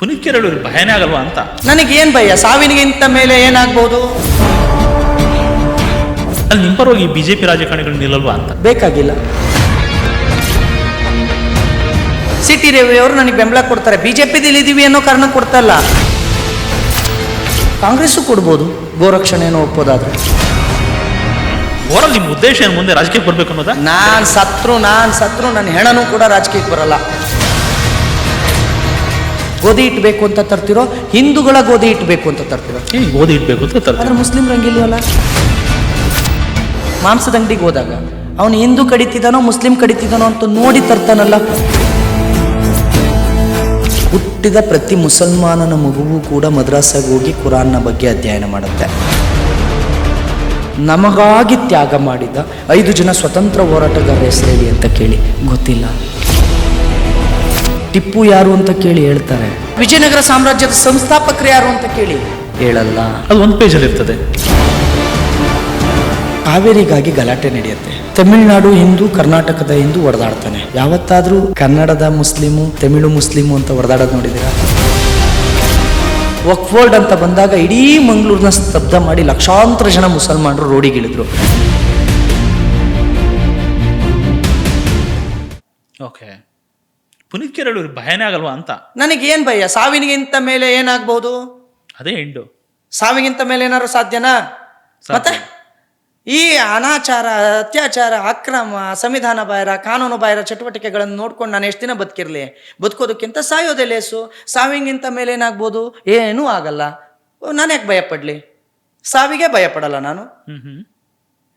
ಪುನೀತ್ ಕೆರಳು ಭಯನೇ ಆಗಲ್ವಾ ಅಂತ. ನನಗೇನ್ ಭಯ? ಸಾವಿನಿಗಿಂತ ಮೇಲೆ ಏನಾಗ್ಬೋದು? ಅಲ್ಲಿ ನಿಮ್ಮ ಪರವಾಗಿ ಬಿಜೆಪಿ ರಾಜಕಾರಣಿಗಳು ನಿಲ್ಲಲ್ವಾ ಅಂತ. ಬೇಕಾಗಿಲ್ಲ. ಸಿಟಿ ರವಿ ಅವರು ನನಗೆ ಬೆಂಬಲ ಕೊಡ್ತಾರೆ, ಬಿಜೆಪಿದಲ್ಲಿ ಇದೀವಿ ಅನ್ನೋ ಕಾರಣ ಕೊಡ್ತಾ ಇಲ್ಲ. ಕಾಂಗ್ರೆಸ್ಸು ಕೊಡ್ಬೋದು ಗೋರಕ್ಷಣೆಯನ್ನು ಒಪ್ಪೋದಾದ್ರೆ. ಓವರಾಲ್ ನಿಮ್ಮ ಉದ್ದೇಶ ಏನು, ಮುಂದೆ ರಾಜಕೀಯಕ್ಕೆ ಬರ್ಬೇಕು ಅನ್ನೋದಾ? ನಾನು ಸತ್ರು ನನ್ನ ಹೆಣನೂ ಕೂಡ ರಾಜಕೀಯಕ್ಕೆ ಬರಲ್ಲ. ಗೋಧಿ ಇಟ್ಬೇಕು ಅಂತ ತರ್ತಿರೋ, ಹಿಂದೂಗಳ ಗೋಧಿ ಇಟ್ಬೇಕು ಅಂತ ತರ್ತಿರೋ? ಗೋಧಿ ಇಟ್ಬೇಕು ಅಂತ ತರ್ತಾರೆ. ಆದ್ರೆ ಮುಸ್ಲಿಂ ರಂಗಿಲ್ವಲ್ಲ. ಮಾಂಸದ ಅಂಗಡಿಗೆ ಹೋದಾಗ ಅವನು ಹಿಂದೂ ಕಡಿತಿದ್ದಾನೋ ಮುಸ್ಲಿಂ ಕಡಿತಿದ್ದಾನೋ ಅಂತ ನೋಡಿ ತರ್ತಾನಲ್ಲ. ಹುಟ್ಟಿದ ಪ್ರತಿ ಮುಸಲ್ಮಾನನ ಮಗುವು ಕೂಡ ಮದ್ರಾಸಾಗಿ ಹೋಗಿ ಕುರಾನ್ನ ಬಗ್ಗೆ ಅಧ್ಯಯನ ಮಾಡುತ್ತೆ. ನಮಗಾಗಿ ತ್ಯಾಗ ಮಾಡಿದ 5 ಜನ ಸ್ವತಂತ್ರ ಹೋರಾಟಗಾರರ ಹೆಸರೇಳಿ ಅಂತ ಕೇಳಿ ಗೊತ್ತಿಲ್ಲ. ಟಿಪ್ಪು ಯಾರು ಅಂತ ಕೇಳಿ ಹೇಳ್ತಾರೆ. ವಿಜಯನಗರ ಸಾಮ್ರಾಜ್ಯದ ಸಂಸ್ಥಾಪಕರು ಯಾರು ಅಂತ ಕೇಳಿ ಹೇಳಲ್ಲ. ಅದು ಒಂದು ಪೇಜಲ್ಲಿ ಇರ್ತದೆ. ಕಾವೇರಿಗಾಗಿ ಗಲಾಟೆ ನಡೆಯುತ್ತೆ. ತಮಿಳುನಾಡು ಹಿಂದೂ, ಕರ್ನಾಟಕದ ಹಿಂದೂ ಹೊಡೆದಾಡ್ತಾನೆ. ಯಾವತ್ತಾದ್ರೂ ಕನ್ನಡದ ಮುಸ್ಲಿಮು, ತಮಿಳು ಮುಸ್ಲಿಮು ಅಂತ ಹೊಡೆದಾಡೋದು ನೋಡಿದ್ದೀರಾ? ವಕ್ಫ್ ಬೋರ್ಡ್ ಅಂತ ಬಂದಾಗ ಇಡೀ ಮಂಗಳೂರನ್ನ ಸ್ತಬ್ಧ ಮಾಡಿ ಲಕ್ಷಾಂತರ ಜನ ಮುಸಲ್ಮಾನರು ರೋಡಿಗಿಳಿದ್ರು. ಓಕೆ, ಪುನೀತ್ ಕೆರಳು ಭಯನೇ ಆಗಲ್ವಾ ಅಂತ. ನನಗೇನ್ ಭಯ? ಸಾವಿನಿಗಿಂತ ಮೇಲೆ ಏನಾಗ್ಬಹುದು? ಅದೇ ಎಂಡು. ಸಾವಿಗಿಂತ ಮೇಲೆ ಏನಾದ್ರು ಸಾಧ್ಯನಾ? ಮತ್ತೆ ಈ ಅನಾಚಾರ, ಅತ್ಯಾಚಾರ, ಅಕ್ರಮ, ಸಂವಿಧಾನ ಬಾಹಿರ, ಕಾನೂನು ಬಾಹಿರ ಚಟುವಟಿಕೆಗಳನ್ನು ನೋಡ್ಕೊಂಡು ನಾನು ಎಷ್ಟು ದಿನ ಬದುಕಿರ್ಲಿ? ಬದುಕೋದಕ್ಕಿಂತ ಸಾಯೋದೇ ಲೇಸು. ಸಾವಿಗಿಂತ ಮೇಲೆ ಏನಾಗ್ಬೋದು? ಏನೂ ಆಗಲ್ಲ. ನಾನು ಯಾಕೆ ಭಯ ಪಡ್ಲಿ? ಸಾವಿಗೆ ಭಯ ಪಡಲ್ಲ ನಾನು.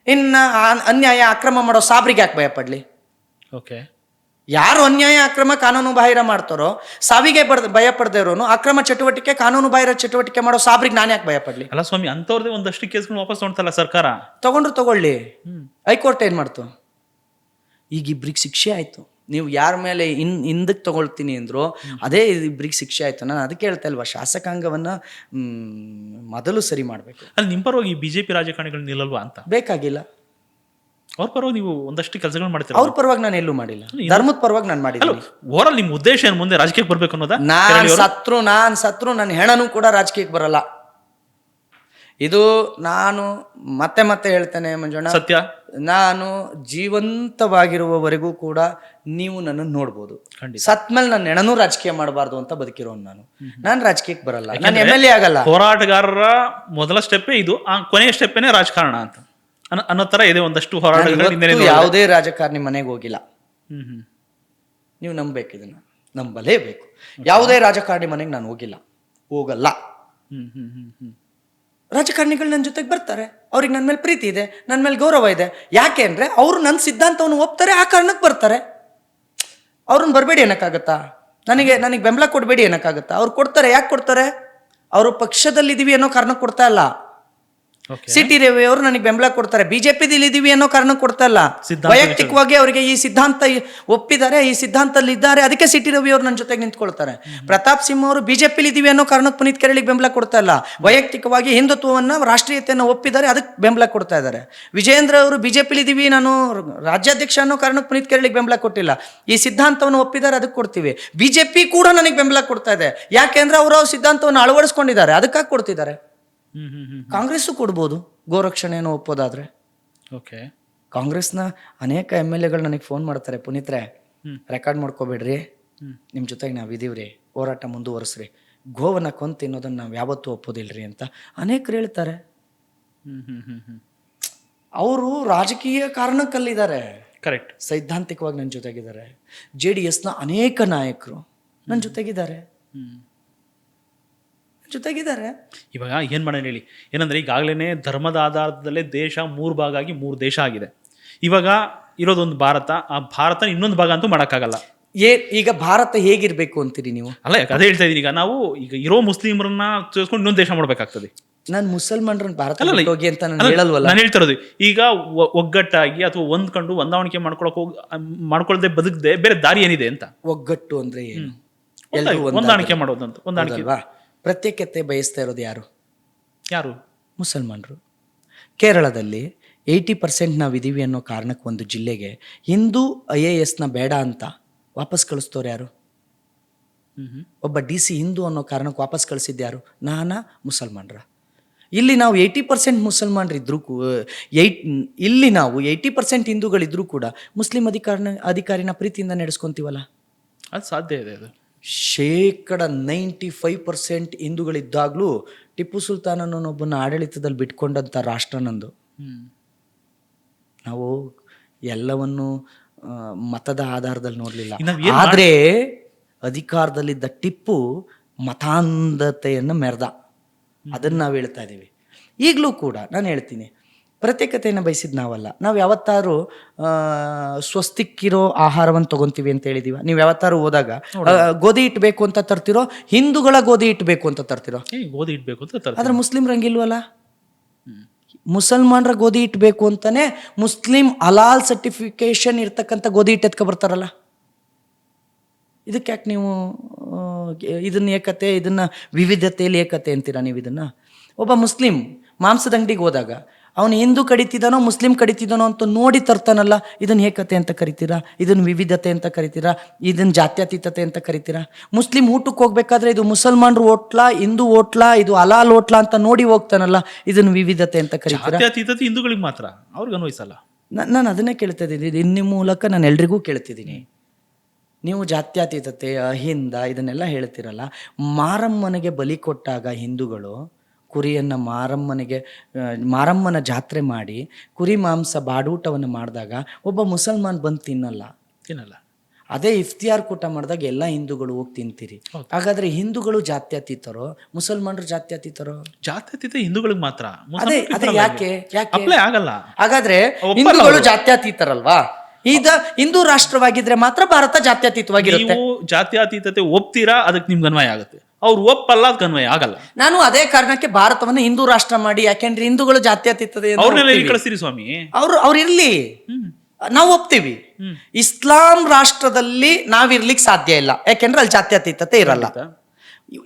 ಇನ್ನು ಅನ್ಯಾಯ ಅಕ್ರಮ ಮಾಡೋ ಸಾಬ್ರಿಗೆ ಯಾಕೆ ಭಯ ಪಡ್ಲಿ? ಓಕೆ, ಯಾರು ಅನ್ಯಾಯ ಅಕ್ರಮ ಕಾನೂನು ಬಾಹಿರ ಮಾಡ್ತಾರೋ, ಸಾವಿಗೆ ಭಯ ಪಡದೇ ಇರೋನು, ಅಕ್ರಮ ಚಟುವಟಿಕೆ ಕಾನೂನು ಬಾಹಿರ ಚಟುವಟಿಕೆ ಮಾಡೋ ಸಾಬ್ರಿಗೆ ನಾನು ಯಾಕೆ ಭಯ ಪಡ್ಲಿ? ಅಲ್ಲ ಸ್ವಾಮಿ, ಅಂತವ್ರದೇ ಒಂದಷ್ಟು ಕೇಸ್ಗಳು ವಾಪಸ್ ತೊಗೊಳ್ತಲ್ಲ ಸರ್ಕಾರ. ತಗೊಂಡ್ರು ತಗೊಳ್ಳಿ. ಹೈಕೋರ್ಟ್ ಏನ್ ಮಾಡ್ತು? ಈಗ ಇಬ್ರಿಗೆ ಶಿಕ್ಷೆ ಆಯ್ತು. ನೀವು ಯಾರ ಮೇಲೆ ಹಿಂದಕ್ಕೆ ತಗೊಳ್ತೀನಿ ಅಂದ್ರು ಅದೇ ಇಬ್ರಿಗೆ ಶಿಕ್ಷೆ ಆಯ್ತು. ನಾನು ಅದಕ್ಕೆ ಹೇಳ್ತಾ ಇಲ್ವಾ, ಶಾಸಕಾಂಗವನ್ನ ಮೊದಲು ಸರಿ ಮಾಡ್ಬೇಕು. ಅಲ್ಲಿ ನಿಮ್ಮ ಪರವಾಗಿ ಬಿಜೆಪಿ ರಾಜಕಾರಣಿಗಳು ನಿಲ್ಲಲ್ವಾ ಅಂತ. ಬೇಕಾಗಿಲ್ಲ. ಅವ್ರ ಪರವಾಗಿ ನೀವು ಒಂದಷ್ಟು ಕೆಲಸಗಳು ಮಾಡ್ತೀರಾ. ಅವ್ರ ಪರವಾಗಿ ನಾನು ಎಲ್ಲೂ ಮಾಡಿಲ್ಲ. ಧರ್ಮದ ಪರವಾಗಿ ನಾನು ಮಾಡಿದ್ದೀನಿ. ಓವರಾಲ್ ನಿಮ್ಮ ಉದ್ದೇಶ ಏನು, ಮುಂದೆ ರಾಜಕೀಯಕ್ಕೆ ಬರ್ಬೇಕು ಅನ್ನೋದಾ? ನಾನು ಸತ್ರು ನನ್ನ ಹೆಣನೂ ಕೂಡ ರಾಜಕೀಯಕ್ಕೆ ಬರಲ್ಲ. ಇದು ನಾನು ಮತ್ತೆ ಹೇಳ್ತೇನೆ ಮಂಜಣ್ಣ, ಸತ್ಯ. ನಾನು ಜೀವಂತವಾಗಿರುವವರೆಗೂ ಕೂಡ ನೀವು ನನ್ನನ್ನು ನೋಡ್ಬೋದು. ಸತ್ಮೇಲೆ ನನ್ನ ಹೆಣನೂ ರಾಜಕೀಯ ಮಾಡಬಾರ್ದು ಅಂತ ಬದುಕಿರೋನು ನಾನು ರಾಜಕೀಯಕ್ಕೆ ಬರಲ್ಲ. ನಾನು MLA ಆಗಲ್ಲ. ಹೋರಾಟಗಾರರ ಮೊದಲ ಸ್ಟೆಪ್ಪೇ ಇದು, ಆ ಕೊನೆಯ ಸ್ಟೆಪ್ಪೇನೆ ರಾಜಕಾರಣ ಅಂತ ಅನ್ನೋ ತರ ಇದೆ. ಒಂದಷ್ಟು ಹೋರಾಟಗಾರರು ಯಾವುದೇ ರಾಜಕಾರಣಿ ಮನೆಗೆ ಹೋಗಿಲ್ಲ. ನೀವು ನಂಬಬೇಕು, ಇದನ್ನ ನಂಬಲೇಬೇಕು. ಯಾವುದೇ ರಾಜಕಾರಣಿ ಮನೆಗೆ ನಾನು ಹೋಗಲ್ಲ. ರಾಜಕಾರಣಿಗಳು ನನ್ನ ಜೊತೆಗೆ ಬರ್ತಾರೆ, ಅವ್ರಿಗೆ ನನ್ನ ಮೇಲೆ ಪ್ರೀತಿ ಇದೆ, ನನ್ನ ಮೇಲೆ ಗೌರವ ಇದೆ. ಯಾಕೆ ಅಂದ್ರೆ ಅವರು ನನ್ನ ಸಿದ್ಧಾಂತವನ್ನು ಒಪ್ತಾರೆ, ಆ ಕಾರಣಕ್ಕೆ ಬರ್ತಾರೆ. ಅವ್ರನ್ನ ಬರಬೇಡಿ ಅನ್ನಕ್ಕಾಗತ್ತಾ? ನನಗೆ ಬೆಂಬಲ ಕೊಡಬೇಡಿ ಅನ್ನಕ್ಕಾಗತ್ತಾ? ಅವ್ರು ಕೊಡ್ತಾರೆ. ಯಾಕೆ ಕೊಡ್ತಾರೆ? ಅವರು ಪಕ್ಷದಲ್ಲಿದ್ದೀವಿ ಅನ್ನೋ ಕಾರಣಕ್ಕೆ ಕೊಡ್ತಾ ಇಲ್ಲ. ಸಿಟಿ ರವಿ ಅವರು ನನಗೆ ಬೆಂಬಲ ಕೊಡ್ತಾರೆ, ಬಿಜೆಪಿದಲ್ಲಿ ಇದೀವಿ ಅನ್ನೋ ಕಾರಣ ಕೊಡ್ತಾ ಇಲ್ಲ. ವೈಯಕ್ತಿಕವಾಗಿ ಅವರಿಗೆ ಈ ಸಿದ್ಧಾಂತ ಒಪ್ಪಿದ್ದಾರೆ, ಈ ಸಿದ್ಧಾಂತದಲ್ಲಿ ಇದ್ದಾರೆ, ಅದಕ್ಕೆ ಸಿಟಿ ರವಿ ಅವರು ನನ್ನ ಜೊತೆಗೆ ನಿಂತ್ಕೊಳ್ತಾರೆ. ಪ್ರತಾಪ್ ಸಿಂಹ ಅವರು ಬಿಜೆಪಿಲಿ ಇದೀವಿ ಅನ್ನೋ ಕಾರಣಕ್ಕೆ ಪುನೀತ್ ಕೆರಳಿಗೆ ಬೆಂಬಲ ಕೊಡ್ತಾ ಇಲ್ಲ. ವೈಯಕ್ತಿಕವಾಗಿ ಹಿಂದುತ್ವವನ್ನ, ರಾಷ್ಟ್ರೀಯತೆಯನ್ನು ಒಪ್ಪಿದ್ದಾರೆ, ಅದಕ್ಕೆ ಬೆಂಬಲ ಕೊಡ್ತಾ ಇದ್ದಾರೆ. ವಿಜೇಂದ್ರ ಅವರು ಬಿಜೆಪಿಲಿ ಇದೀವಿ, ನಾನು ರಾಜ್ಯಾಧ್ಯಕ್ಷ ಅನ್ನೋ ಕಾರಣಕ್ಕೆ ಪುನೀತ್ ಕೆರಳಿಗೆ ಬೆಂಬಲ ಕೊಟ್ಟಿಲ್ಲ. ಈ ಸಿದ್ಧಾಂತವನ್ನು ಒಪ್ಪಿದ್ದಾರೆ, ಅದಕ್ಕೆ ಕೊಡ್ತೀವಿ. ಬಿಜೆಪಿ ಕೂಡ ನನಗೆ ಬೆಂಬಲ ಕೊಡ್ತಾ ಇದೆ. ಯಾಕೆಂದ್ರೆ ಅವರು ಸಿದ್ಧಾಂತವನ್ನು ಅಳವಡಿಸ್ಕೊಂಡಿದ್ದಾರೆ, ಅದಕ್ಕಾಗಿ ಕೊಡ್ತಿದ್ದಾರೆ. ಕಾಂಗ್ರೆಸ್ಸು ಕೊಡ್ಬೋದು ಗೋರಕ್ಷಣೆಯನ್ನು ಒಪ್ಪೋದಾದ್ರೆ. ಓಕೆ, ಕಾಂಗ್ರೆಸ್ನ ಅನೇಕ MLAಗಳು ನನಗೆ ಫೋನ್ ಮಾಡ್ತಾರೆ, ಪುನೀತ್ರೆ ರೆಕಾರ್ಡ್ ಮಾಡ್ಕೋಬೇಡ್ರಿ, ನಿಮ್ಮ ಜೊತೆಗೆ ನಾವು ಇದೀವ್ರಿ, ಹೋರಾಟ ಮುಂದುವರಿಸ್ರಿ, ಗೋವನ್ನ ಕೊಂದು ತಿನ್ನೋದನ್ನ ನಾವು ಯಾವತ್ತೂ ಒಪ್ಪೋದಿಲ್ರಿ ಅಂತ ಅನೇಕರು ಹೇಳ್ತಾರೆ. ಅವರು ರಾಜಕೀಯ ಕಾರಣಕ್ಕಲ್ಲಿದ್ದಾರೆ, ಕರೆಕ್ಟ್. ಸೈದ್ಧಾಂತಿಕವಾಗಿ ನನ್ನ ಜೊತೆಗಿದ್ದಾರೆ. JDSನ ಅನೇಕ ನಾಯಕರು ನನ್ನ ಜೊತೆಗಿದ್ದಾರೆ. ಇವಾಗ ಏನ್ ಮಾಡೋಣ ಹೇಳಿ? ಏನಂದ್ರೆ ಈಗಾಗಲೇ ಧರ್ಮದ ಆಧಾರದಲ್ಲೇ ದೇಶ 3 ಭಾಗ ಆಗಿ 3 ದೇಶ ಆಗಿದೆ. ಇವಾಗ ಇರೋದೊಂದು ಭಾರತ, ಆ ಭಾರತ ಇನ್ನೊಂದು ಭಾಗ ಅಂತೂ ಮಾಡೋಕ್ಕಾಗಲ್ಲ. ಈಗ ಭಾರತ ಹೇಗಿರ್ಬೇಕು ಅಂತೀರಿ ನೀವು? ಅಲ್ಲ, ಅದೇ ಹೇಳ್ತಾ ಇದೀನಿ. ಈಗ ನಾವು ಇರೋ ಮುಸ್ಲಿಮರನ್ನ ಸೇರಿಸ್ಕೊಂಡು ಇನ್ನೊಂದು ದೇಶ ಮಾಡ್ಬೇಕಾಗ್ತದೆ. ನಾನು ಮುಸಲ್ಮಾನರನ್ನ ಭಾರತ ಹೋಗಿ ಅಂತ ನಾನು ಹೇಳಲ್ವಲ್ಲ. ನಾನು ಹೇಳ್ತಾ ಇರೋದು ಈಗ ಒಗ್ಗಟ್ಟಾಗಿ ಅಥವಾ ಹೊಂದ್ಕೊಂಡು ಹೊಂದಾಣಿಕೆ ಮಾಡ್ಕೊಳ್ದೆ ಬದುಕದೆ ಬೇರೆ ದಾರಿ ಏನಿದೆ ಅಂತ. ಒಗ್ಗಟ್ಟು ಅಂದ್ರೆ ಏನು? ಹೊಂದಾಣಿಕೆ ಮಾಡೋದಂತ. ಹೊಂದಾಣಿಕೆ, ಪ್ರತ್ಯೇಕತೆ ಬಯಸ್ತಾ ಇರೋದು ಯಾರು? ಮುಸಲ್ಮಾನರು. ಕೇರಳದಲ್ಲಿ 80% ನಾವಿದೀವಿ ಅನ್ನೋ ಕಾರಣಕ್ಕೆ ಒಂದು ಜಿಲ್ಲೆಗೆ ಹಿಂದೂ IASನ ಬೇಡ ಅಂತ ವಾಪಸ್ ಕಳಿಸ್ತವ್ರು ಯಾರು? ಒಬ್ಬ DC ಹಿಂದೂ ಅನ್ನೋ ಕಾರಣಕ್ಕೆ ವಾಪಸ್ ಕಳಿಸಿದ್ಯಾರು? ನಾನಾ ಮುಸಲ್ಮಾನ್ರ? ಇಲ್ಲಿ ನಾವು 80% ಮುಸಲ್ಮಾನರಿದ್ರೂ ಇಲ್ಲಿ ನಾವು 80% ಹಿಂದೂಗಳಿದ್ರೂ ಕೂಡ ಮುಸ್ಲಿಂ ಅಧಿಕಾರಿನ ಪ್ರೀತಿಯಿಂದ ನಡೆಸ್ಕೊಂತೀವಲ್ಲ. ಅದು ಸಾಧ್ಯ ಇದೆ. ಅದು 95% ಹಿಂದೂಗಳಿದ್ದಾಗಲೂ ಟಿಪ್ಪು ಸುಲ್ತಾನ್ ಅನ್ನೋನೊಬ್ಬನ ಆಡಳಿತದಲ್ಲಿ ಬಿಟ್ಕೊಂಡಂಥ ರಾಷ್ಟ್ರ ನಂದು. ನಾವು ಎಲ್ಲವನ್ನು ಮತದ ಆಧಾರದಲ್ಲಿ ನೋಡಲಿಲ್ಲ. ಆದರೆ ಅಧಿಕಾರದಲ್ಲಿದ್ದ ಟಿಪ್ಪು ಮತಾಂಧತೆಯನ್ನು ಮೆರೆದ. ಅದನ್ನು ನಾವು ಹೇಳ್ತಾ ಇದ್ದೀವಿ. ಈಗಲೂ ಕೂಡ ನಾನು ಹೇಳ್ತೀನಿ, ಪ್ರತ್ಯೇಕತೆಯನ್ನು ಬಯಸಿದ್ ನಾವಲ್ಲ. ನಾವು ಯಾವತ್ತಾರು ಸ್ವಸ್ತಿಕ್ಕಿರೋ ಆಹಾರವನ್ನು ತಗೊಂತೀವಿ ಅಂತ ಹೇಳಿದೀವ? ನೀವು ಯಾವತ್ತಾರು ಹೋದಾಗ ಗೋಧಿ ಇಟ್ಬೇಕು ಅಂತ ತರ್ತಿರೋ, ಹಿಂದೂಗಳ ಗೋಧಿ ಇಟ್ಬೇಕು ಅಂತ ತರ್ತಿರೋ? ಗೋಧಿ ಇಟ್ಬೇಕು ಅಂತ. ಆದ್ರೆ ಮುಸ್ಲಿಮ್ರಂಗಿಲ್ವಲ್ಲ. ಮುಸಲ್ಮಾನರ ಗೋಧಿ ಇಟ್ಬೇಕು ಅಂತಾನೆ ಮುಸ್ಲಿಂ ಹಲಾಲ್ ಸರ್ಟಿಫಿಕೇಶನ್ ಇರ್ತಕ್ಕಂಥ ಗೋಧಿ ಇಟ್ಟು ಬರ್ತಾರಲ್ಲ. ಇದಕ್ಕೆ ಯಾಕೆ ನೀವು ಇದನ್ನ ಏಕತೆ, ಇದನ್ನ ವಿವಿಧತೆಯಲ್ಲಿ ಏಕತೆ ಅಂತೀರಾ ನೀವು? ಇದನ್ನ ಒಬ್ಬ ಮುಸ್ಲಿಂ ಮಾಂಸದ ಅಂಗಡಿಗೆ ಹೋದಾಗ ಅವನು ಹಿಂದೂ ಕಡಿತಿದ್ದಾನೋ ಮುಸ್ಲಿಂ ಕಡಿತಿದ್ದಾನೋ ಅಂತ ನೋಡಿ ತರ್ತಾನಲ್ಲ. ಇದನ್ನ ಏಕತೆ ಅಂತ ಕರಿತೀರಾ? ಇದನ್ನ ವಿವಿಧತೆ ಅಂತ ಕರಿತೀರಾ? ಇದನ್ನ ಜಾತ್ಯತೀತತೆ ಅಂತ ಕರಿತೀರಾ? ಮುಸ್ಲಿಂ ಊಟಕ್ಕೆ ಹೋಗ್ಬೇಕಾದ್ರೆ ಇದು ಮುಸಲ್ಮಾನರು ಹೋಟ್ಲಾ, ಹಿಂದೂ ಹೋಟ್ಲಾ, ಇದು ಹಲಾಲ್ ಹೋಟ್ಲಾ ಅಂತ ನೋಡಿ ಹೋಗ್ತಾನಲ್ಲ, ಇದನ್ನ ವಿವಿಧತೆ ಅಂತ ಕರಿತೀರಾ? ಜಾತ್ಯತೀತತೆ ಹಿಂದೂಗಳಿಗೆ ಮಾತ್ರ, ಅವ್ರಿಗೆ ಅನ್ವಯಿಸಲ್ಲ. ನಾನು ಅದನ್ನೇ ಕೇಳ್ತಾ ಇದ್ದೀನಿ. ನಿಮ್ಮ ಮೂಲಕ ನಾನು ಎಲ್ರಿಗೂ ಕೇಳ್ತಿದ್ದೀನಿ. ನೀವು ಜಾತ್ಯತೀತತೆ, ಅಹಿಂದ ಇದನ್ನೆಲ್ಲ ಹೇಳ್ತಿರಲ್ಲ. ಮಾರಮ್ಮನಿಗೆ ಬಲಿ ಕೊಟ್ಟಾಗ ಹಿಂದೂಗಳು ಕುರಿಯನ್ನು ಮಾರಮ್ಮನ ಜಾತ್ರೆ ಮಾಡಿ ಕುರಿ ಮಾಂಸ ಬಾಡೂಟವನ್ನು ಮಾಡಿದಾಗ ಒಬ್ಬ ಮುಸಲ್ಮಾನ್ ಬಂದು ತಿನ್ನಲ್ಲ. ಅದೇ ಇಫ್ತಿಯಾರ್ ಕೂಟ ಮಾಡಿದಾಗ ಎಲ್ಲ ಹಿಂದೂಗಳು ಹೋಗಿ ತಿಂತೀರಿ. ಹಾಗಾದ್ರೆ ಹಿಂದೂಗಳು ಜಾತ್ಯತೀತರೋ ಮುಸಲ್ಮಾನರು ಜಾತ್ಯತೀತರೋ? ಜಾತ್ಯತೀತ ಹಿಂದೂಗಳಿಗೆ ಮಾತ್ರ. ಅದೇ ಯಾಕೆ ಆಗಲ್ಲ? ಹಾಗಾದ್ರೆ ಹಿಂದೂಗಳು ಜಾತ್ಯತೀತರಲ್ವಾ? ಈಗ ಹಿಂದೂ ರಾಷ್ಟ್ರವಾಗಿದ್ರೆ ಮಾತ್ರ ಭಾರತ ಜಾತ್ಯತೀತವಾಗಿರುತ್ತೆ. ನೀವು ಜಾತ್ಯತೀತತೆ ಒಪ್ತೀರಾ, ಅದಕ್ಕೆ ನಿಮ್ಗೆ ಅನ್ವಯ ಆಗುತ್ತೆ. ಅವ್ರು ಒಪ್ಪಲ್ಲ, ಅದಕ್ಕೆ ಅನ್ವಯ ಆಗಲ್ಲ. ನಾನು ಅದೇ ಕಾರಣಕ್ಕೆ ಭಾರತವನ್ನು ಹಿಂದೂ ರಾಷ್ಟ್ರ ಮಾಡಿ, ಯಾಕೆಂದ್ರೆ ಹಿಂದೂಗಳು ಜಾತ್ಯತೀತತೆ ಕಳಿಸ್ತೀರಿ ಸ್ವಾಮಿ. ಅವ್ರು ಇರ್ಲಿ, ನಾವು ಒಪ್ತೀವಿ. ಇಸ್ಲಾಂ ರಾಷ್ಟ್ರದಲ್ಲಿ ನಾವಿರ್ಲಿಕ್ಕೆ ಸಾಧ್ಯ ಇಲ್ಲ, ಯಾಕೆಂದ್ರೆ ಅಲ್ಲಿ ಜಾತ್ಯತೀತತೆ ಇರಲ್ಲ.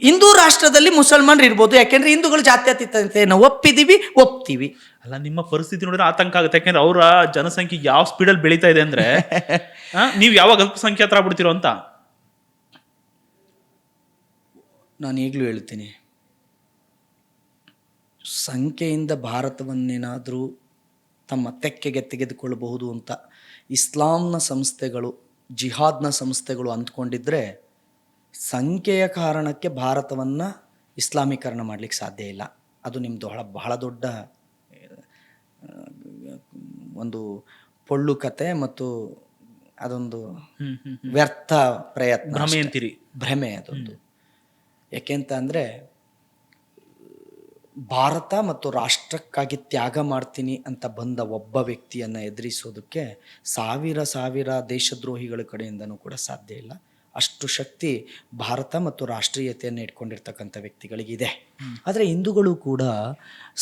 ಹಿಂದೂ ರಾಷ್ಟ್ರದಲ್ಲಿ ಮುಸಲ್ಮಾನರು ಇರ್ಬೋದು, ಯಾಕೆಂದ್ರೆ ಹಿಂದೂಗಳು ಜಾತ್ಯತೀತತೆಯನ್ನು ಒಪ್ತೀವಿ. ಅಲ್ಲ, ನಿಮ್ಮ ಪರಿಸ್ಥಿತಿ ನೋಡಿದ್ರೆ ಆತಂಕ ಆಗುತ್ತೆ. ಯಾಕೆಂದ್ರೆ ಅವರ ಜನಸಂಖ್ಯೆ ಯಾವ ಸ್ಪೀಡಲ್ಲಿ ಬೆಳೀತಾ ಇದೆ ಅಂದ್ರೆ ನೀವು ಯಾವಾಗ ಅಲ್ಪಸಂಖ್ಯಾತರ ಆಗ್ಬಿಡ್ತೀರೋ ಅಂತ. ನಾನು ಈಗಲೂ ಹೇಳ್ತೀನಿ, ಸಂಖ್ಯೆಯಿಂದ ಭಾರತವನ್ನೇನಾದರೂ ತಮ್ಮ ತೆಕ್ಕೆಗೆ ತೆಗೆದುಕೊಳ್ಳಬಹುದು ಅಂತ ಇಸ್ಲಾಂನ ಸಂಸ್ಥೆಗಳು, ಜಿಹಾದ್ನ ಸಂಸ್ಥೆಗಳು ಅಂದ್ಕೊಂಡಿದ್ರೆ ಸಂಖ್ಯೆಯ ಕಾರಣಕ್ಕೆ ಭಾರತವನ್ನು ಇಸ್ಲಾಮೀಕರಣ ಮಾಡಲಿಕ್ಕೆ ಸಾಧ್ಯ ಇಲ್ಲ. ಅದು ನಿಮ್ಮದು ಬಹಳ ದೊಡ್ಡ ಒಂದು ಪೊಳ್ಳು ಕತೆ ಮತ್ತು ಅದೊಂದು ವ್ಯರ್ಥ ಪ್ರಯತ್ನ, ಭ್ರಮೆ ಅದೊಂದು. ಯಾಕೆಂತ ಅಂದರೆ ಭಾರತ ಮತ್ತು ರಾಷ್ಟ್ರಕ್ಕಾಗಿ ತ್ಯಾಗ ಮಾಡ್ತೀನಿ ಅಂತ ಬಂದ ಒಬ್ಬ ವ್ಯಕ್ತಿಯನ್ನು ಎದುರಿಸೋದಕ್ಕೆ ಸಾವಿರ ದೇಶದ್ರೋಹಿಗಳ ಕಡೆಯಿಂದನೂ ಕೂಡ ಸಾಧ್ಯ ಇಲ್ಲ. ಅಷ್ಟು ಶಕ್ತಿ ಭಾರತ ಮತ್ತು ರಾಷ್ಟ್ರೀಯತೆಯನ್ನು ಇಟ್ಕೊಂಡಿರ್ತಕ್ಕಂಥ ವ್ಯಕ್ತಿಗಳಿಗಿದೆ. ಆದರೆ ಹಿಂದೂಗಳು ಕೂಡ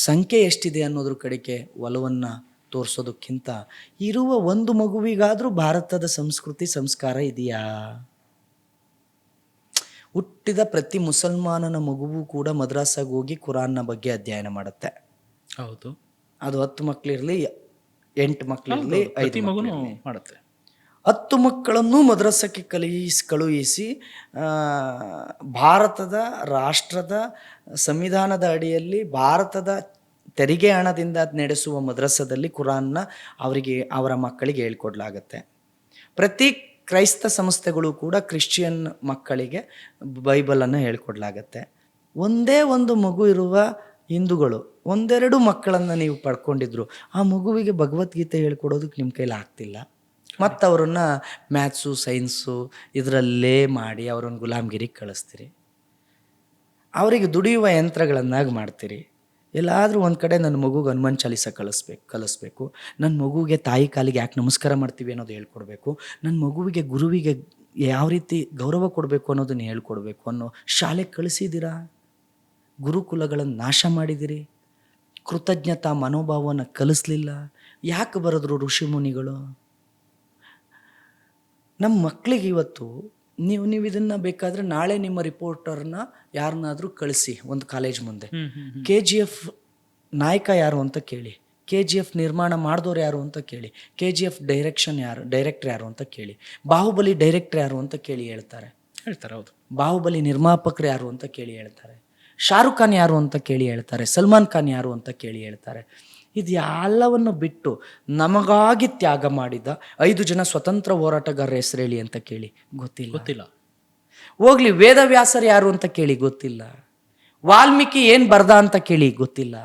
ಸಂಖ್ಯೆ ಎಷ್ಟಿದೆ ಅನ್ನೋದ್ರ ಕಡೆಗೆ ಒಲವನ್ನು ತೋರಿಸೋದಕ್ಕಿಂತ ಇರುವ ಒಂದು ಮಗುವಿಗಾದರೂ ಭಾರತದ ಸಂಸ್ಕೃತಿ ಸಂಸ್ಕಾರ ಇದೆಯಾ? ಹುಟ್ಟಿದ ಪ್ರತಿ ಮುಸಲ್ಮಾನನ ಮಗುವು ಕೂಡ ಮದ್ರಾಸಾಗಿ ಹೋಗಿ ಕುರಾನ್ನ ಬಗ್ಗೆ ಅಧ್ಯಯನ ಮಾಡುತ್ತೆ. ಹೌದು, ಅದು 10 ಮಕ್ಕಳಿರಲಿ, 8 ಮಕ್ಕಳಿರಲಿ, 5 ಮಕ್ಕಳು ಮಾಡುತ್ತೆ. 10 ಮಕ್ಕಳನ್ನು ಮದ್ರಸಕ್ಕೆ ಕಳುಹಿಸಿ ಭಾರತದ ರಾಷ್ಟ್ರದ ಸಂವಿಧಾನದ ಅಡಿಯಲ್ಲಿ ಭಾರತದ ತೆರಿಗೆ ಹಣದಿಂದ ನಡೆಸುವ ಮದ್ರಸದಲ್ಲಿ ಕುರಾನ್ನ ಅವರ ಮಕ್ಕಳಿಗೆ ಹೇಳ್ಕೊಡ್ಲಾಗತ್ತೆ. ಪ್ರತಿ ಕ್ರೈಸ್ತ ಸಂಸ್ಥೆಗಳು ಕೂಡ ಕ್ರಿಶ್ಚಿಯನ್ ಮಕ್ಕಳಿಗೆ ಬೈಬಲನ್ನು ಹೇಳ್ಕೊಡ್ಲಾಗತ್ತೆ. ಒಂದೇ ಒಂದು ಮಗು ಇರುವ ಹಿಂದೂಗಳು 1-2 ಮಕ್ಕಳನ್ನು ನೀವು ಪಡ್ಕೊಂಡಿದ್ರು, ಆ ಮಗುವಿಗೆ ಭಗವದ್ಗೀತೆ ಹೇಳ್ಕೊಡೋದಕ್ಕೆ ನಿಮ್ಮ ಕೈಲಿ ಆಗ್ತಿಲ್ಲ. ಮತ್ತು ಅವರನ್ನ ಮ್ಯಾಥ್ಸು ಸೈನ್ಸು ಇದರಲ್ಲೇ ಮಾಡಿ ಅವರನ್ನು ಗುಲಾಮ್ಗಿರಿಗೆ ಕಳಿಸ್ತೀರಿ. ಅವರಿಗೆ ದುಡಿಯುವ ಯಂತ್ರಗಳನ್ನಾಗಿ ಮಾಡ್ತೀರಿ. ಎಲ್ಲಾದರೂ ಒಂದು ಕಡೆ ನನ್ನ ಮಗುಗೆ ಹನುಮಾನ್ ಚಾಲೀಸ ಕಲಿಸ್ಬೇಕು, ನನ್ನ ಮಗುವಿಗೆ ತಾಯಿ ಕಾಲಿಗೆ ಯಾಕೆ ನಮಸ್ಕಾರ ಮಾಡ್ತೀವಿ ಅನ್ನೋದು ಹೇಳ್ಕೊಡ್ಬೇಕು, ನನ್ನ ಮಗುವಿಗೆ ಗುರುವಿಗೆ ಯಾವ ರೀತಿ ಗೌರವ ಕೊಡಬೇಕು ಅನ್ನೋದನ್ನು ಹೇಳ್ಕೊಡ್ಬೇಕು ಅನ್ನೋ ಶಾಲೆಗೆ ಕಳಿಸಿದ್ದೀರಾ? ಗುರುಕುಲಗಳನ್ನು ನಾಶ ಮಾಡಿದಿರಿ. ಕೃತಜ್ಞತಾ ಮನೋಭಾವವನ್ನು ಕಲಿಸ್ಲಿಲ್ಲ. ಯಾಕೆ ಬರೆದ್ರು ಋಷಿ ಮುನಿಗಳು? ನಮ್ಮ ಮಕ್ಕಳಿಗೆ ಇವತ್ತು ನೀವು ಇದನ್ನು ಬೇಕಾದರೆ ನಾಳೆ ನಿಮ್ಮ ರಿಪೋರ್ಟರ್ನ ಯಾರನ್ನಾದರೂ ಕಳಿಸಿ ಒಂದು ಕಾಲೇಜ್ ಮುಂದೆ, KGF ನಾಯಕ ಯಾರು ಅಂತ ಕೇಳಿ, KGF ನಿರ್ಮಾಣ ಮಾಡಿದವ್ರು ಯಾರು ಅಂತ ಕೇಳಿ, KGF ಡೈರೆಕ್ಟರ್ ಯಾರು ಅಂತ ಕೇಳಿ, ಬಾಹುಬಲಿ ಡೈರೆಕ್ಟರ್ ಯಾರು ಅಂತ ಕೇಳಿ ಹೇಳ್ತಾರೆ. ಹೌದು. ಬಾಹುಬಲಿ ನಿರ್ಮಾಪಕರು ಯಾರು ಅಂತ ಕೇಳಿ ಹೇಳ್ತಾರೆ, ಶಾರುಖ್ ಖಾನ್ ಯಾರು ಅಂತ ಕೇಳಿ ಹೇಳ್ತಾರೆ, ಸಲ್ಮಾನ್ ಖಾನ್ ಯಾರು ಅಂತ ಕೇಳಿ ಹೇಳ್ತಾರೆ. ಇದು ಎಲ್ಲವನ್ನು ಬಿಟ್ಟು ನಮಗಾಗಿ ತ್ಯಾಗ ಮಾಡಿದ 5 ಜನ ಸ್ವತಂತ್ರ ಹೋರಾಟಗಾರರ ಹೆಸರು ಹೇಳಿ ಅಂತ ಕೇಳಿ ಗೊತ್ತಿಲ್ಲ. ಹೋಗ್ಲಿ, ವೇದವ್ಯಾಸರು ಯಾರು ಅಂತ ಕೇಳಿ ಗೊತ್ತಿಲ್ಲ. ವಾಲ್ಮೀಕಿ ಏನ್ ಬರ್ದ ಅಂತ ಕೇಳಿ ಗೊತ್ತಿಲ್ಲ.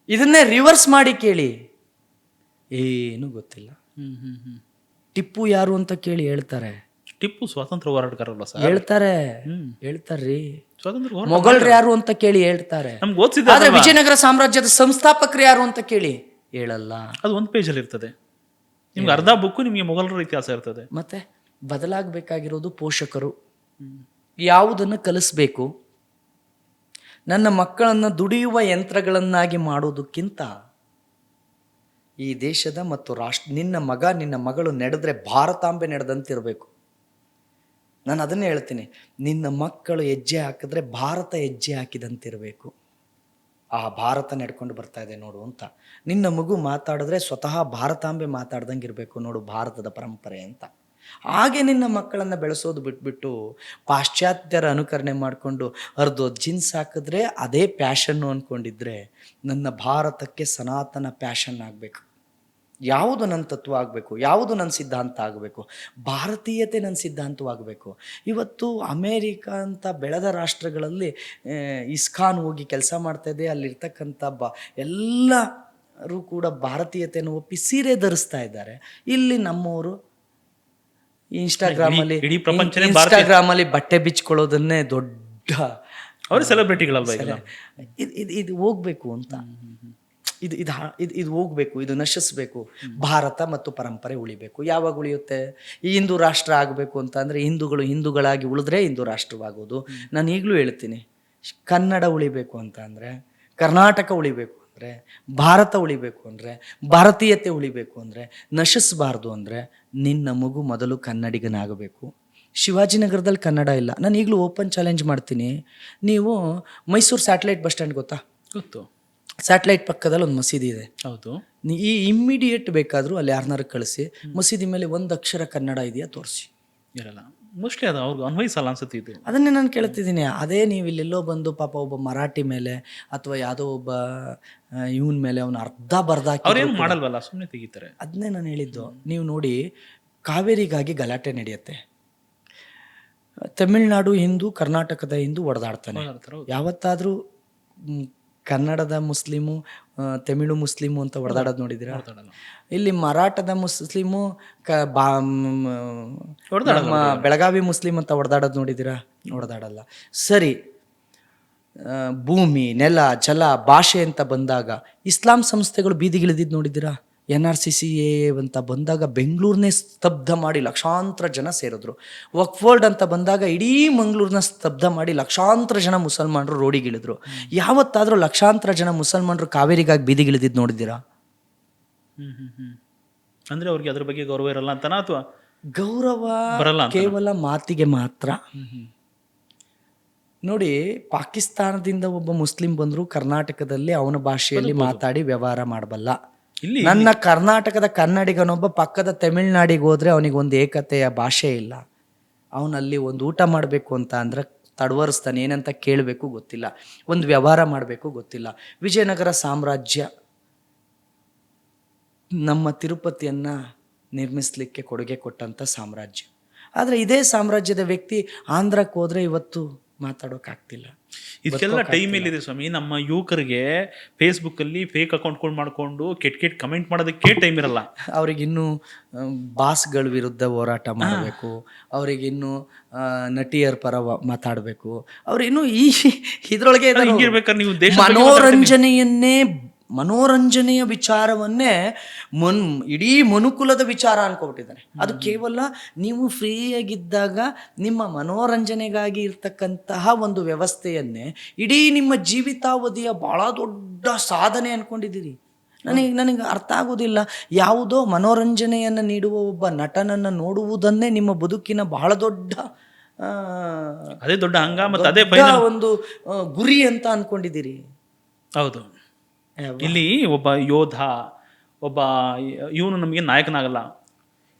ಇದನ್ನೇ ರಿವರ್ಸ್ ಮಾಡಿ ಕೇಳಿ, ಏನು ಗೊತ್ತಿಲ್ಲ. ಟಿಪ್ಪು ಯಾರು ಅಂತ ಕೇಳಿ ಹೇಳ್ತಾರೆ, ಟಿಪ್ಪು ಸ್ವಾತಂತ್ರ್ಯ ಹೋರಾಟಗಾರಲ್ಲ ಸರ್, ಹೇಳ್ತಾರ್ರಿ. ಸ್ವಾತಂತ್ರ್ಯ ಮೊಘಲರು ಯಾರು ಅಂತ ಕೇಳಿ ಹೇಳ್ತಾರೆ, ನಮ್ಗೆ ಓದಿಸಿದ್ರೆ ಆದ್ರೆ ವಿಜಯನಗರ ಸಾಮ್ರಾಜ್ಯದ ಸಂಸ್ಥಾಪಕರು ಯಾರು ಅಂತ ಕೇಳಿ ಹೇಳಲ್ಲ. ಅದು ಒಂದು ಪೇಜಲ್ಲಿ ಇರ್ತದೆ. ನಿಮ್ಗೆ ಅರ್ಧ ಬುಕ್ಕು ನಿಮಗೆ ಮೊಘಲರ ಇತಿಹಾಸ ಇರ್ತದೆ. ಮತ್ತೆ ಬದಲಾಗಬೇಕಾಗಿರೋದು ಪೋಷಕರು. ಯಾವುದನ್ನು ಕಲಿಸ್ಬೇಕು? ನನ್ನ ಮಕ್ಕಳನ್ನು ದುಡಿಯುವ ಯಂತ್ರಗಳನ್ನಾಗಿ ಮಾಡೋದಕ್ಕಿಂತ ಈ ದೇಶದ ಮತ್ತು ನಿನ್ನ ಮಗ ನಿನ್ನ ಮಗಳು ನಡೆದ್ರೆ ಭಾರತಾಂಬೆ ನಡೆದಂತಿರಬೇಕು. ನಾನು ಅದನ್ನೇ ಹೇಳ್ತೀನಿ, ನಿನ್ನ ಮಕ್ಕಳು ಹೆಜ್ಜೆ ಹಾಕಿದ್ರೆ ಭಾರತ ಹೆಜ್ಜೆ ಹಾಕಿದಂತಿರಬೇಕು. ಆ ಭಾರತ ನಡ್ಕೊಂಡು ಬರ್ತಾ ಇದೆ ನೋಡು ಅಂತ. ನಿನ್ನ ಮಗು ಮಾತಾಡಿದ್ರೆ ಸ್ವತಃ ಭಾರತಾಂಬೆ ಮಾತಾಡ್ದಂಗೆ ಇರಬೇಕು ನೋಡು ಭಾರತದ ಪರಂಪರೆ ಅಂತ. ಹಾಗೆ ನಿನ್ನ ಮಕ್ಕಳನ್ನು ಬೆಳೆಸೋದು ಬಿಟ್ಬಿಟ್ಟು ಪಾಶ್ಚಾತ್ಯರ ಅನುಕರಣೆ ಮಾಡಿಕೊಂಡು ಅರ್ಧೋ ಜೀನ್ಸ್ ಹಾಕಿದ್ರೆ ಅದೇ ಪ್ಯಾಷನ್ನು ಅಂದ್ಕೊಂಡಿದ್ರೆ ನನ್ನ ಭಾರತಕ್ಕೆ ಸನಾತನ ಪ್ಯಾಷನ್ ಆಗಬೇಕು. ಯಾವುದು ನನ್ನ ತತ್ವ ಆಗಬೇಕು, ಯಾವುದು ನನ್ನ ಸಿದ್ಧಾಂತ ಆಗಬೇಕು, ಭಾರತೀಯತೆ ನನ್ನ ಸಿದ್ಧಾಂತವಾಗಬೇಕು. ಇವತ್ತು ಅಮೇರಿಕಾ ಅಂತ ಬೆಳೆದ ರಾಷ್ಟ್ರಗಳಲ್ಲಿ ಇಸ್ಕಾನ್ ಹೋಗಿ ಕೆಲಸ ಮಾಡ್ತಾಯಿದೆ. ಅಲ್ಲಿರ್ತಕ್ಕಂಥ ಎಲ್ಲರೂ ಕೂಡ ಭಾರತೀಯತೆಯನ್ನು ಒಪ್ಪಿ ಸೀರೆ ಧರಿಸ್ತಾ ಇದ್ದಾರೆ. ಇಲ್ಲಿ ನಮ್ಮವರು ಇನ್ಸ್ಟಾಗ್ರಾಮಲ್ಲಿ ಬಟ್ಟೆ ಬಿಚ್ಕೊಳ್ಳೋದನ್ನೇ ದೊಡ್ಡ ಅವರು ಸೆಲೆಬ್ರಿಟಿಗಳಲ್ವ. ಇದು ಹೋಗ್ಬೇಕು ಅಂತ, ಇದು ಹೋಗ್ಬೇಕು, ಇದು ನಶಿಸ್ಬೇಕು. ಭಾರತ ಮತ್ತು ಪರಂಪರೆ ಉಳಿಬೇಕು. ಯಾವಾಗ ಉಳಿಯುತ್ತೆ? ಈ ಹಿಂದೂ ರಾಷ್ಟ್ರ ಆಗಬೇಕು ಅಂತ ಅಂದರೆ ಹಿಂದೂಗಳಾಗಿ ಉಳಿದ್ರೆ ಹಿಂದೂ ರಾಷ್ಟ್ರವಾಗೋದು. ನಾನು ಈಗಲೂ ಹೇಳ್ತೀನಿ, ಕನ್ನಡ ಉಳಿಬೇಕು ಅಂತ ಅಂದರೆ, ಕರ್ನಾಟಕ ಉಳಿಬೇಕು ಅಂದರೆ, ಭಾರತ ಉಳಿಬೇಕು ಅಂದರೆ, ಭಾರತೀಯತೆ ಉಳಿಬೇಕು ಅಂದರೆ, ನಶಿಸಬಾರ್ದು ಅಂದರೆ ನಿನ್ನ ಮಗು ಮೊದಲು ಕನ್ನಡಿಗನಾಗಬೇಕು. ಶಿವಾಜಿನಗರದಲ್ಲಿ ಕನ್ನಡ ಇಲ್ಲ. ನಾನು ಈಗಲೂ ಓಪನ್ ಚಾಲೆಂಜ್ ಮಾಡ್ತೀನಿ. ನೀವು ಮೈಸೂರು ಸ್ಯಾಟಲೈಟ್ ಬಸ್ ಸ್ಟ್ಯಾಂಡ್ ಗೊತ್ತಾ? ಗೊತ್ತು. ಸ್ಯಾಟಲೈಟ್ ಪಕ್ಕದಲ್ಲಿ ಒಂದು ಮಸೀದಿ ಇದೆ. ಹೌದು. ಈ ಇಮ್ಮಿಡಿಯೇಟ್ ಬೇಕಾದರೂ ಅಲ್ಲಿ ಯಾರನ್ನಾರು ಕಳಿಸಿ, ಮಸೀದಿ ಮೇಲೆ ಒಂದು ಅಕ್ಷರ ಕನ್ನಡ ಇದೆಯಾ ತೋರಿಸಿ. ಇರಲ್ಲ, ಮೋಸ್ಟ್ಲಿ ಅದು ಅವ್ರಿಗೆ ಅನ್ವಯಿಸಲ್ಲ ಅನ್ಸುತ್ತೆ. ಇದು ಅದನ್ನೇ ನಾನು ಕೇಳ್ತಿದ್ದೀನಿ. ಅದೇ ನೀವು ಇಲ್ಲೆಲ್ಲೋ ಬಂದು ಪಾಪ ಒಬ್ಬ ಮರಾಠಿ ಮೇಲೆ ಅಥವಾ ಯಾವುದೋ ಒಬ್ಬ ಇವನ ಮೇಲೆ ಅವನು ಅರ್ಧ ಬರ್ದಾಕಿ ಅವ್ರೇನು ಮಾಡಲ್ವಲ್ಲ, ಸುಮ್ಮನೆ ತೆಗಿತಾರೆ. ಅದನ್ನೇ ನಾನು ಹೇಳಿದ್ದು. ನೀವು ನೋಡಿ, ಕಾವೇರಿಗಾಗಿ ಗಲಾಟೆ ನಡೆಯುತ್ತೆ. ತಮಿಳ್ನಾಡು ಹಿಂದೂ, ಕರ್ನಾಟಕದ ಹಿಂದೂ ಹೊಡೆದಾಡ್ತಾನೆ. ಯಾವತ್ತಾದರೂ ಕನ್ನಡದ ಮುಸ್ಲಿಮು ತಮಿಳು ಮುಸ್ಲಿಮು ಅಂತ ಹೊಡೆದಾಡೋದು ನೋಡಿದ್ದೀರಾ? ಇಲ್ಲಿ ಮರಾಠದ ಮುಸ್ಲಿಮು ನಮ್ಮ ಬೆಳಗಾವಿ ಮುಸ್ಲಿಂ ಅಂತ ಹೊಡೆದಾಡೋದು ನೋಡಿದ್ದೀರಾ? ಹೊಡೆದಾಡಲ್ಲ. ಸರಿ, ಭೂಮಿ, ನೆಲ, ಜಲ, ಭಾಷೆ ಅಂತ ಬಂದಾಗ ಇಸ್ಲಾಂ ಸಂಸ್ಥೆಗಳು ಬೀದಿಗಿಳಿದಿದ್ದು ನೋಡಿದ್ದೀರಾ? NRCCA ಅಂತ ಬಂದಾಗ ಬೆಂಗಳೂರನ್ನೇ ಸ್ತಬ್ಧ ಮಾಡಿ ಲಕ್ಷಾಂತರ ಜನ ಸೇರಿದ್ರು. ವಕ್ಫ್ ಬೋರ್ಡ್ ಅಂತ ಬಂದಾಗ ಇಡೀ ಮಂಗಳೂರನ್ನ ಸ್ತಬ್ಧ ಮಾಡಿ ಲಕ್ಷಾಂತರ ಜನ ಮುಸಲ್ಮಾನರು ರೋಡಿಗಿಳಿದ್ರು. ಯಾವತ್ತಾದರೂ ಲಕ್ಷಾಂತರ ಜನ ಮುಸಲ್ಮಾನರು ಕಾವೇರಿಗಾಗಿ ಬೀದಿಗಿಳಿದಿದ್ದು ನೋಡಿದ್ದೀರಾ? ಅಂದ್ರೆ ಅವ್ರಿಗೆ ಅದ್ರ ಬಗ್ಗೆ ಗೌರವ ಇರಲ್ಲ ಅಂತನಾ, ಅಥವಾ ಗೌರವ ಬರಲ್ಲ ಕೇವಲ ಮಾತಿಗೆ ಮಾತ್ರ? ನೋಡಿ, ಪಾಕಿಸ್ತಾನದಿಂದ ಒಬ್ಬ ಮುಸ್ಲಿಂ ಬಂದ್ರು ಕರ್ನಾಟಕದಲ್ಲಿ ಅವನ ಭಾಷೆಯಲ್ಲಿ ಮಾತಾಡಿ ವ್ಯವಹಾರ ಮಾಡಬಲ್ಲ. ನನ್ನ ಕರ್ನಾಟಕದ ಕನ್ನಡಿಗನೊಬ್ಬ ಪಕ್ಕದ ತಮಿಳ್ನಾಡಿಗೆ ಹೋದ್ರೆ ಅವನಿಗೊಂದು ಏಕತೆಯ ಭಾಷೆ ಇಲ್ಲ. ಅವನಲ್ಲಿ ಒಂದು ಊಟ ಮಾಡಬೇಕು ಅಂತ ಅಂದ್ರೆ ತಡವರಿಸ್ತಾನೆ, ಏನಂತ ಕೇಳಬೇಕು ಗೊತ್ತಿಲ್ಲ, ಒಂದು ವ್ಯವಹಾರ ಮಾಡಬೇಕು ಗೊತ್ತಿಲ್ಲ. ವಿಜಯನಗರ ಸಾಮ್ರಾಜ್ಯ ನಮ್ಮ ತಿರುಪತಿಯನ್ನು ನಿರ್ಮಿಸಲಿಕ್ಕೆ ಕೊಡುಗೆ ಕೊಟ್ಟಂಥ ಸಾಮ್ರಾಜ್ಯ. ಆದರೆ ಇದೇ ಸಾಮ್ರಾಜ್ಯದ ವ್ಯಕ್ತಿ ಆಂಧ್ರಕ್ಕೆ ಹೋದರೆ ಇವತ್ತು ಮಾತಾಡೋಕ್ಕಾಗ್ತಿಲ್ಲ. ಇದಕ್ಕೆಲ್ಲ ಟೈಮ್ ಎಲ್ಲಿದೆ ಸ್ವಾಮಿ? ನಮ್ಮ ಯುವಕರಿಗೆ ಫೇಸ್ಬುಕ್ಕಲ್ಲಿ ಫೇಕ್ ಅಕೌಂಟ್ಗಳು ಮಾಡಿಕೊಂಡು ಕೆಟ್ಟ ಕಮೆಂಟ್ ಮಾಡೋದಕ್ಕೆ ಟೈಮ್ ಇರಲ್ಲ. ಅವ್ರಿಗಿನ್ನೂ ಬಾಸ್ಗಳ ವಿರುದ್ಧ ಹೋರಾಟ ಮಾಡಬೇಕು, ಅವ್ರಿಗಿನ್ನೂ ನಟಿಯರ ಪರ ಮಾತಾಡಬೇಕು, ಅವ್ರಿನ್ನೂ ಇದರೊಳಗೆ ನೀವು ಮನೋರಂಜನೆಯ ವಿಚಾರವನ್ನೇ ಇಡೀ ಮನುಕುಲದ ವಿಚಾರ ಅನ್ಕೊಬಿಟ್ಟಿದ್ದಾನೆ. ಅದು ಕೇವಲ ನೀವು ಫ್ರೀಯಾಗಿದ್ದಾಗ ನಿಮ್ಮ ಮನೋರಂಜನೆಗಾಗಿ ಇರ್ತಕ್ಕಂತಹ ಒಂದು ವ್ಯವಸ್ಥೆಯನ್ನೇ ಇಡೀ ನಿಮ್ಮ ಜೀವಿತಾವಧಿಯ ಭಾಳ ದೊಡ್ಡ ಸಾಧನೆ ಅನ್ಕೊಂಡಿದ್ದೀರಿ. ನನಗೆ ಅರ್ಥ ಆಗೋದಿಲ್ಲ. ಯಾವುದೋ ಮನೋರಂಜನೆಯನ್ನು ನೀಡುವ ಒಬ್ಬ ನಟನನ್ನು ನೋಡುವುದನ್ನೇ ನಿಮ್ಮ ಬದುಕಿನ ಬಹಳ ದೊಡ್ಡ ಅದೇ ದೊಡ್ಡ ಅಂಗ ಮತ್ತು ಅದೇ ಒಂದು ಗುರಿ ಅಂತ ಅನ್ಕೊಂಡಿದ್ದೀರಿ. ಹೌದು. ಇಲ್ಲಿ ಒಬ್ಬ ಯೋಧ, ಒಬ್ಬ ಇವನು ನಮಗೆ ನಾಯಕನಾಗಲ್ಲ.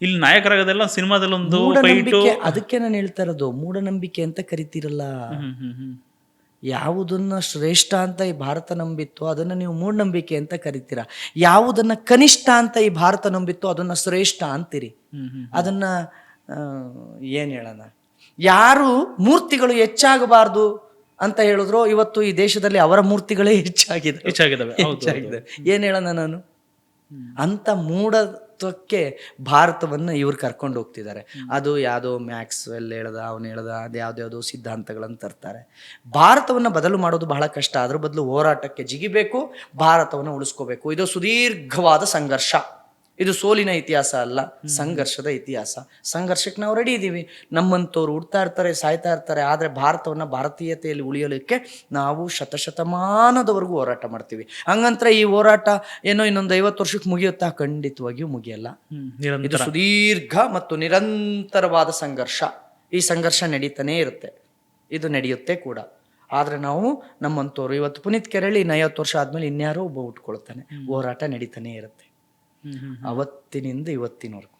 ಇಲ್ಲಿ ನಾಯಕರಾಗದೆಲ್ಲ ಸಿನಿಮಾದಲ್ಲೊಂದು ಫೈಟು. ಮೂಢನಂಬಿಕೆ, ಅದಕ್ಕೆ ನಾನು ಹೇಳ್ತಾ ಇರೋದು, ಮೂಢನಂಬಿಕೆ ಅಂತ ಕರಿತೀರಲ್ಲ. ಯಾವುದನ್ನ ಶ್ರೇಷ್ಠ ಅಂತ ಈ ಭಾರತ ನಂಬಿತ್ತು ಅದನ್ನ ನೀವು ಮೂಢನಂಬಿಕೆ ಅಂತ ಕರಿತೀರಾ. ಯಾವುದನ್ನ ಕನಿಷ್ಠ ಅಂತ ಈ ಭಾರತ ನಂಬಿತ್ತು ಅದನ್ನ ಶ್ರೇಷ್ಠ ಅಂತೀರಿ. ಅದನ್ನ ಏನ್ ಹೇಳೋಣ, ಯಾರು ಮೂರ್ತಿಗಳು ಹೆಚ್ಚಾಗಬಾರ್ದು ಅಂತ ಹೇಳಿದ್ರು, ಇವತ್ತು ಈ ದೇಶದಲ್ಲಿ ಅವರ ಮೂರ್ತಿಗಳೇ ಹೆಚ್ಚಾಗಿದ್ದಾವೆ. ಏನ್ ಹೇಳೋಣ ನಾನು, ಅಂತ ಮೂಢತ್ವಕ್ಕೆ ಭಾರತವನ್ನು ಇವ್ರು ಕರ್ಕೊಂಡು ಹೋಗ್ತಿದ್ದಾರೆ. ಅದು ಯಾವುದೋ ಮ್ಯಾಕ್ಸ್ವೆಲ್ ಹೇಳ್ದ, ಅವನು ಹೇಳ್ದ, ಅದು ಯಾವ್ದ್ಯಾವುದೋ ಸಿದ್ಧಾಂತಗಳನ್ನು ತರ್ತಾರೆ. ಭಾರತವನ್ನು ಬದಲು ಮಾಡೋದು ಬಹಳ ಕಷ್ಟ. ಅದ್ರ ಬದಲು ಹೋರಾಟಕ್ಕೆ ಜಿಗಿಬೇಕು, ಭಾರತವನ್ನು ಉಳಿಸ್ಕೋಬೇಕು. ಇದು ಸುದೀರ್ಘವಾದ ಸಂಘರ್ಷ. ಇದು ಸೋಲಿನ ಇತಿಹಾಸ ಅಲ್ಲ, ಸಂಘರ್ಷದ ಇತಿಹಾಸ. ಸಂಘರ್ಷಕ್ಕೆ ನಾವು ರೆಡಿ ಇದ್ದೀವಿ. ನಮ್ಮಂಥವ್ರು ಹುಡ್ತಾ ಇರ್ತಾರೆ, ಸಾಯ್ತಾ ಇರ್ತಾರೆ. ಆದರೆ ಭಾರತವನ್ನು ಭಾರತೀಯತೆಯಲ್ಲಿ ಉಳಿಯಲಿಕ್ಕೆ ನಾವು ಶತಶತಮಾನದವರೆಗೂ ಹೋರಾಟ ಮಾಡ್ತೀವಿ. ಹಂಗಂದ್ರೆ ಈ ಹೋರಾಟ ಏನೋ ಇನ್ನೊಂದು 50 ವರ್ಷಕ್ಕೆ ಮುಗಿಯುತ್ತಾ? ಖಂಡಿತವಾಗಿಯೂ ಮುಗಿಯಲ್ಲ. ಇದು ಸುದೀರ್ಘ ಮತ್ತು ನಿರಂತರವಾದ ಸಂಘರ್ಷ. ಈ ಸಂಘರ್ಷ ನಡೀತಾನೇ ಇರುತ್ತೆ, ಇದು ನಡೆಯುತ್ತೆ ಕೂಡ. ಆದರೆ ನಾವು ನಮ್ಮಂಥವ್ರು ಇವತ್ತು ಪುನೀತ್ ಕೆರಳಿ 50 ವರ್ಷ ಆದ್ಮೇಲೆ ಇನ್ಯಾರೋ ಒಬ್ಬ ಉಟ್ಕೊಳ್ತಾನೆ. ಹೋರಾಟ ನಡೀತಾನೆ ಇರುತ್ತೆ ಅವತ್ತಿನಿಂದ ಇವತ್ತಿನವರೆಗೂ.